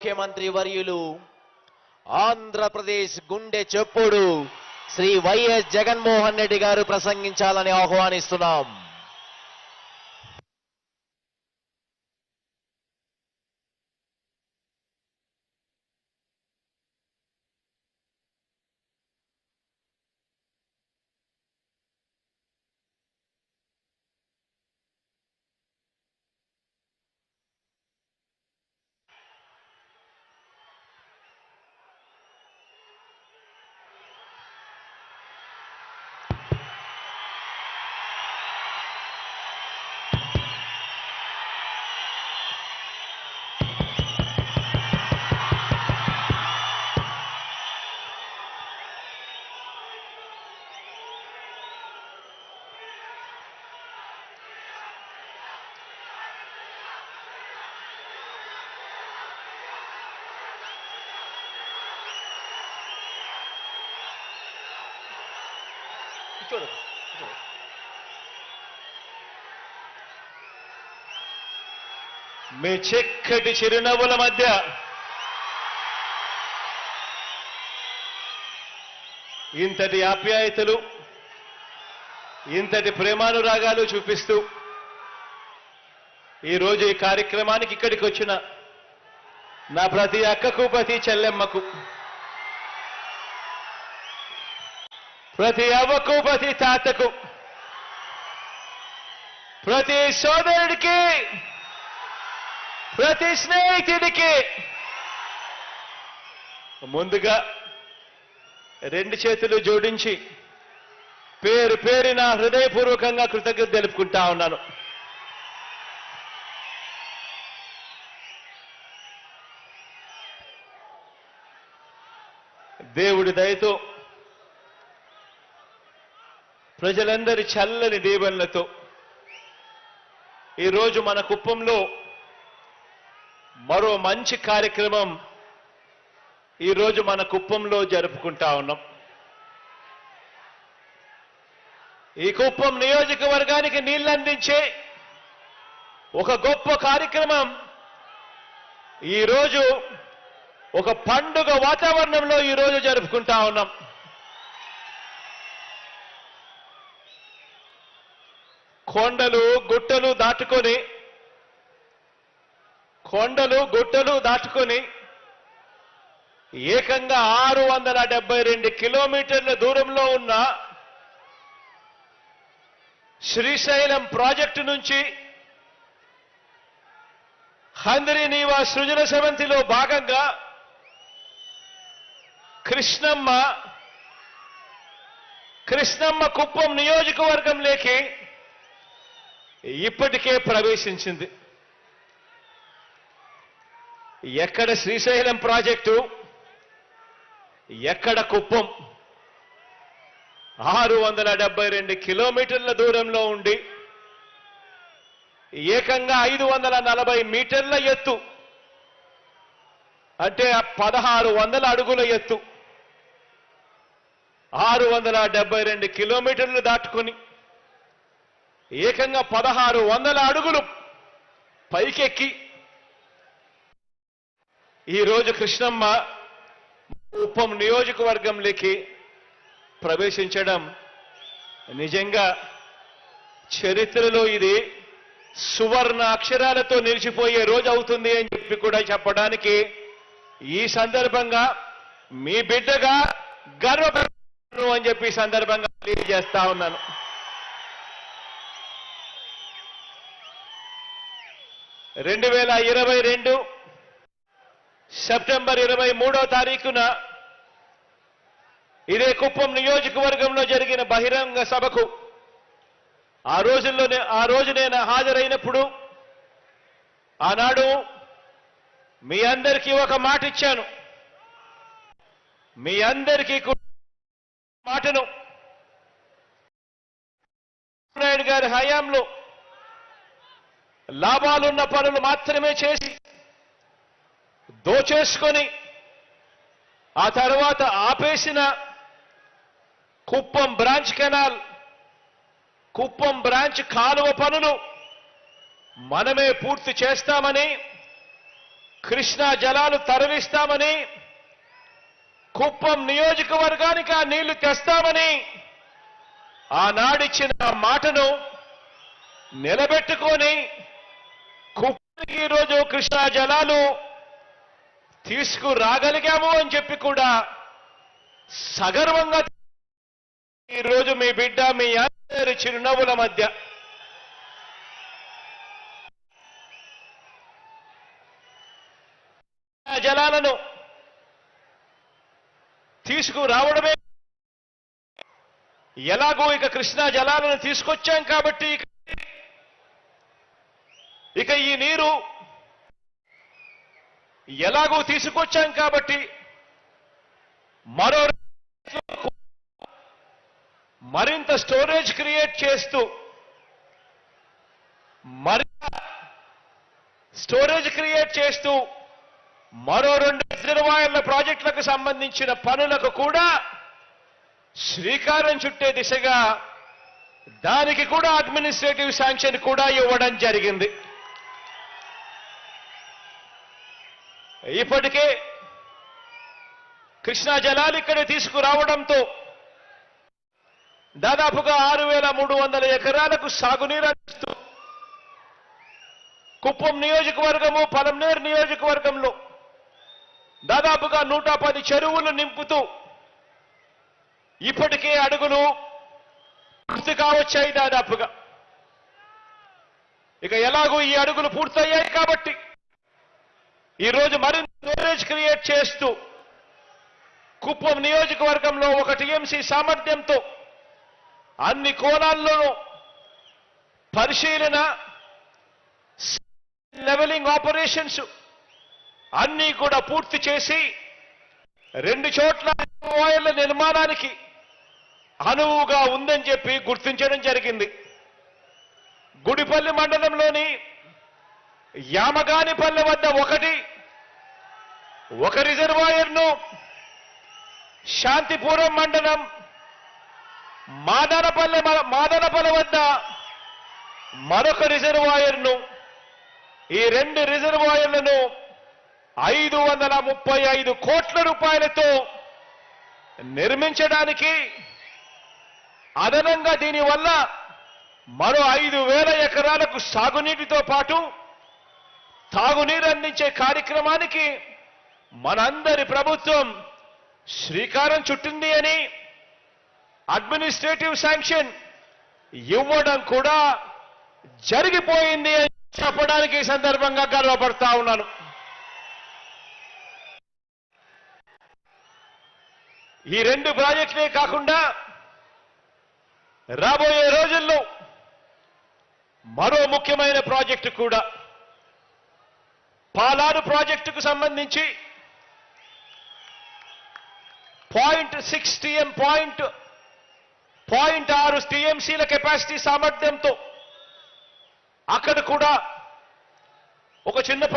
ముఖ్యమంత్రి వర్యులు ఆంధ్రప్రదేశ్ గుండె చప్పుడు శ్రీ వైఎస్ జగన్మోహన్ రెడ్డి గారు ప్రసంగించాలని ఆహ్వానిస్తున్నాం. మీ చక్కటి చిరునవ్వుల మధ్య ఇంతటి ఆప్యాయతలు, ఇంతటి ప్రేమానురాగాలు చూపిస్తూ ఈరోజు ఈ కార్యక్రమానికి ఇక్కడికి వచ్చిన నా ప్రతి అక్కకు, ప్రతి చెల్లెమ్మకు, ప్రతి అవ్వకు, ప్రతి తాతకు, ప్రతి సోదరుడికి, ప్రతి స్నేహితుడికి ముందుగా రెండు చేతులు జోడించి పేరు పేరున హృదయపూర్వకంగా కృతజ్ఞత తెలుపుకుంటా ఉన్నాను. దేవుడి దయతో, ప్రజలందరి చల్లని దీవెనలతో ఈరోజు మన కుప్పంలో మరో మంచి కార్యక్రమం ఈరోజు మన కుప్పంలో జరుపుకుంటా ఉన్నాం. ఈ కుప్పం నియోజకవర్గానికి నీళ్లందించే ఒక గొప్ప కార్యక్రమం ఈరోజు ఒక పండుగ వాతావరణంలో ఈరోజు జరుపుకుంటా ఉన్నాం. కొండలు గుట్టలు దాటుకొని ఏకంగా 672 కిలోమీటర్ల దూరంలో ఉన్న శ్రీశైలం ప్రాజెక్టు నుంచి హంద్రీనీవా సృజన సమంతిలో భాగంగా కృష్ణమ్మ కుప్పం నియోజకవర్గంలోకి ఇప్పటికే ప్రవేశించింది. ఎక్కడ శ్రీశైలం ప్రాజెక్టు, ఎక్కడ కుప్పం? 672 కిలోమీటర్ల దూరంలో ఉండి ఏకంగా 540 మీటర్ల ఎత్తు, అంటే 1600 అడుగుల ఎత్తు, 672 కిలోమీటర్లు దాటుకొని ఏకంగా 1600 అడుగులు పైకెక్కి ఈరోజు కృష్ణమ్మ కుప్పం నియోజకవర్గంలోకి ప్రవేశించడం నిజంగా చరిత్రలో ఇది సువర్ణ అక్షరాలతో నిలిచిపోయే రోజు అవుతుంది అని చెప్పి కూడా చెప్పడానికి ఈ సందర్భంగా మీ బిడ్డగా గర్వపడుతున్నాను అని చెప్పి సందర్భంగా తెలియజేస్తా ఉన్నాను. సెప్టెంబర్ 23వ తారీఖున ఇదే కుప్పం నియోజకవర్గంలో జరిగిన బహిరంగ సభకు ఆ రోజు నేను హాజరైనప్పుడు ఆనాడు మీ అందరికీ ఒక మాట ఇచ్చాను. మీ అందరికీ మాటను నాయుడు గారి హయాంలో లాభాలున్న పనులు మాత్రమే చేసి దోచేసుకొని ఆ తర్వాత ఆపేసిన Kuppam branch canal, Kuppam branch కాలువ పనులు మనమే పూర్తి చేస్తామని కృష్ణా జలాలు తరలిస్తామని, కుప్పం నియోజకవర్గానికి ఆ నీళ్లు తెస్తామని ఆనాడిచ్చిన మాటను నిలబెట్టుకొని కుప్పంకి ఈరోజు కృష్ణా జలాలు తీసుకురాగలిగాము అని చెప్పి కూడా సగర్వంగా ఈరోజు మీ బిడ్డ మీ అందరి చిరునవ్వుల మధ్య జలాలను తీసుకురావడమే, ఎలాగో ఇక కృష్ణా జలాలను తీసుకొచ్చాం కాబట్టి ఇక ఈ నీరు ఎలాగో తీసుకొచ్చాం కాబట్టి మరింత స్టోరేజ్ క్రియేట్ చేస్తూ మరో 2 రిజర్వాయర్ల ప్రాజెక్టులకు సంబంధించిన పనులకు కూడా శ్రీకారం చుట్టే దిశగా దానికి కూడా అడ్మినిస్ట్రేటివ్ శాంక్షన్ కూడా ఇవ్వడం జరిగింది. ఇప్పటికే కృష్ణా జలాలు ఇక్కడ తీసుకురావడంతో దాదాపుగా 6,300 ఎకరాలకు సాగునీరు అందిస్తూ కుప్పం నియోజకవర్గము, పలమనేరు నియోజకవర్గంలో దాదాపుగా 110 చెరువులు నింపుతూ ఇప్పటికే అడుగులు పూర్తి కావచ్చాయి దాదాపుగా. ఇక ఎలాగో ఈ అడుగులు పూర్తయ్యాయి కాబట్టి ఈరోజు మరింత స్టోరేజ్ క్రియేట్ చేస్తూ కుప్పం నియోజకవర్గంలో 1 టీఎంసీ సామర్థ్యంతో అన్ని కోణాల్లోనూ పరిశీలన, లెవెలింగ్ ఆపరేషన్స్ అన్నీ కూడా పూర్తి చేసి 2 చోట్ల రిజర్వాయర్ల నిర్మాణానికి అనువుగా ఉందని చెప్పి గుర్తించడం జరిగింది. గుడిపల్లి మండలంలోని యామగానిపల్లె వద్ద ఒక రిజర్వాయర్ను, శాంతిపురం మండలం మాదనపల్లె వద్ద మరొక రిజర్వాయర్ను, ఈ 2 రిజర్వాయర్లను 535 కోట్ల రూపాయలతో నిర్మించడానికి, అదనంగా దీనివల్ల మరో 5,000 ఎకరాలకు సాగునీటితో పాటు తాగునీరు అందించే కార్యక్రమానికి మనందరి ప్రభుత్వం శ్రీకారం చుట్టింది అని అడ్మినిస్ట్రేటివ్ శాంక్షన్ ఇవ్వడం కూడా జరిగిపోయింది అని చెప్పడానికి ఈ సందర్భంగా గర్వపడతా ఉన్నాను. ఈ 2 ప్రాజెక్టులే కాకుండా రాబోయే రోజుల్లో మరో ముఖ్యమైన ప్రాజెక్టు కూడా, పాలారు ప్రాజెక్టుకు సంబంధించి 0.6 టీఎంసీల కెపాసిటీ సామర్థ్యంతో అక్కడ కూడా ఒక చిన్నపాటి